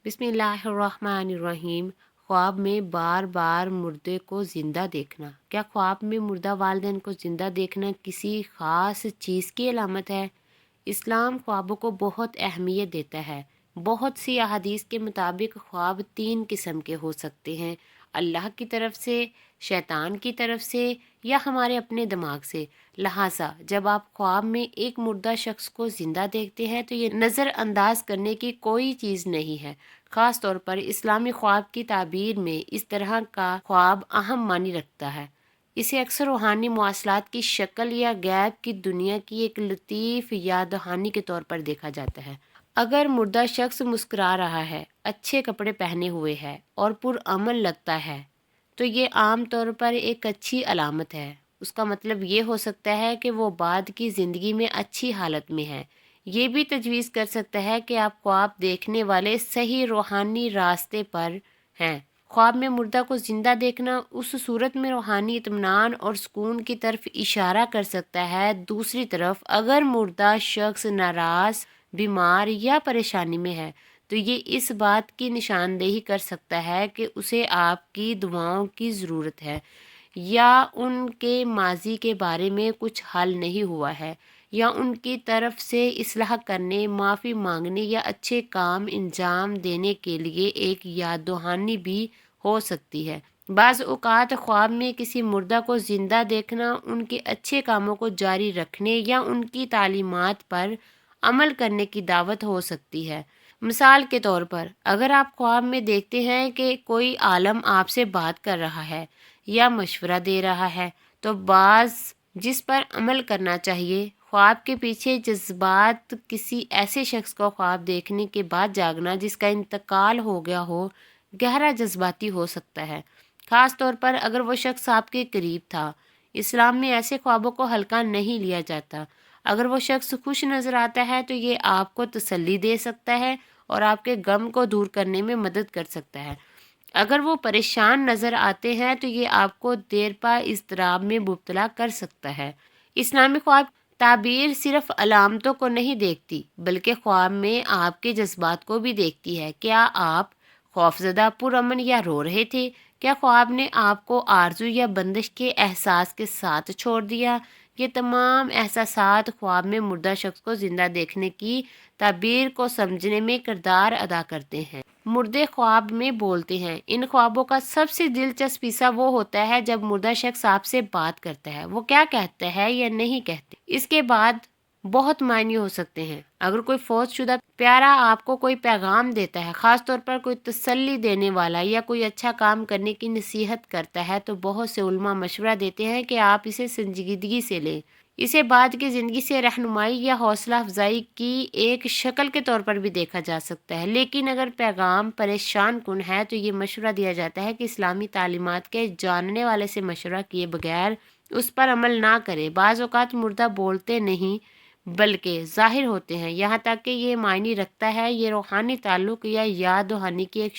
بسم اللہ الرحمن الرحیم۔ خواب میں بار بار مردے کو زندہ دیکھنا۔ کیا خواب میں مردہ والدین کو زندہ دیکھنا کسی خاص چیز کی علامت ہے؟ اسلام خوابوں کو بہت اہمیت دیتا ہے۔ بہت سی احادیث کے مطابق خواب 3 قسم کے ہو سکتے ہیں: اللہ کی طرف سے، شیطان کی طرف سے یا ہمارے اپنے دماغ سے۔ لہٰذا جب آپ خواب میں ایک مردہ شخص کو زندہ دیکھتے ہیں تو یہ نظر انداز کرنے کی کوئی چیز نہیں ہے۔ خاص طور پر اسلامی خواب کی تعبیر میں اس طرح کا خواب اہم معنی رکھتا ہے۔ اسے اکثر روحانی مواصلات کی شکل یا غیب کی دنیا کی ایک لطیف یاد دہانی کے طور پر دیکھا جاتا ہے۔ اگر مردہ شخص مسکرا رہا ہے، اچھے کپڑے پہنے ہوئے ہے اور پرامن لگتا ہے تو یہ عام طور پر ایک اچھی علامت ہے۔ اس کا مطلب یہ ہو سکتا ہے کہ وہ بعد کی زندگی میں اچھی حالت میں ہے۔ یہ بھی تجویز کر سکتا ہے کہ آپ خواب دیکھنے والے صحیح روحانی راستے پر ہیں۔ خواب میں مردہ کو زندہ دیکھنا اس صورت میں روحانی اطمینان اور سکون کی طرف اشارہ کر سکتا ہے۔ دوسری طرف اگر مردہ شخص ناراض، بیمار یا پریشانی میں ہے تو یہ اس بات کی نشاندہی کر سکتا ہے کہ اسے آپ کی دعاؤں کی ضرورت ہے، یا ان کے ماضی کے بارے میں کچھ حل نہیں ہوا ہے، یا ان کی طرف سے اصلاح کرنے، معافی مانگنے یا اچھے کام انجام دینے کے لیے ایک یاد دہانی بھی ہو سکتی ہے۔ بعض اوقات خواب میں کسی مردہ کو زندہ دیکھنا ان کے اچھے کاموں کو جاری رکھنے یا ان کی تعلیمات پر عمل کرنے کی دعوت ہو سکتی ہے۔ مثال کے طور پر اگر آپ خواب میں دیکھتے ہیں کہ کوئی عالم آپ سے بات کر رہا ہے یا مشورہ دے رہا ہے تو بعض جس پر عمل کرنا چاہیے۔ خواب کے پیچھے جذبات: کسی ایسے شخص کو خواب دیکھنے کے بعد جاگنا جس کا انتقال ہو گیا ہو گہرا جذباتی ہو سکتا ہے، خاص طور پر اگر وہ شخص آپ کے قریب تھا۔ اسلام میں ایسے خوابوں کو ہلکا نہیں لیا جاتا۔ اگر وہ شخص خوش نظر آتا ہے تو یہ آپ کو تسلی دے سکتا ہے اور آپ کے غم کو دور کرنے میں مدد کر سکتا ہے۔ اگر وہ پریشان نظر آتے ہیں تو یہ آپ کو دیرپا اضطراب میں مبتلا کر سکتا ہے۔ اسلامی خواب تعبیر صرف علامتوں کو نہیں دیکھتی بلکہ خواب میں آپ کے جذبات کو بھی دیکھتی ہے۔ کیا آپ خوفزدہ، پرامن یا رو رہے تھے؟ کیا خواب نے آپ کو آرزو یا بندش کے احساس کے ساتھ چھوڑ دیا؟ یہ تمام احساسات خواب میں مردہ شخص کو زندہ دیکھنے کی تعبیر کو سمجھنے میں کردار ادا کرتے ہیں۔ مردے خواب میں بولتے ہیں۔ ان خوابوں کا سب سے دلچسپ حصہ وہ ہوتا ہے جب مردہ شخص آپ سے بات کرتا ہے۔ وہ کیا کہتا ہے یا نہیں کہتے، اس کے بعد بہت معنی ہو سکتے ہیں۔ اگر کوئی فوت شدہ پیارا آپ کو کوئی پیغام دیتا ہے، خاص طور پر کوئی تسلی دینے والا یا کوئی اچھا کام کرنے کی نصیحت کرتا ہے، تو بہت سے علماء مشورہ دیتے ہیں کہ آپ اسے سنجیدگی سے لیں۔ اسے بعد کی زندگی سے رہنمائی یا حوصلہ افزائی کی ایک شکل کے طور پر بھی دیکھا جا سکتا ہے۔ لیکن اگر پیغام پریشان کن ہے تو یہ مشورہ دیا جاتا ہے کہ اسلامی تعلیمات کے جاننے والے سے مشورہ کیے بغیر اس پر عمل نہ کرے۔ بعض اوقات مردہ بولتے نہیں بلکہ ظاہر ہوتے ہیں، یہاں تک کہ یہ معنی رکھتا ہے۔ یہ روحانی تعلق یا یاد دہانی کی ایک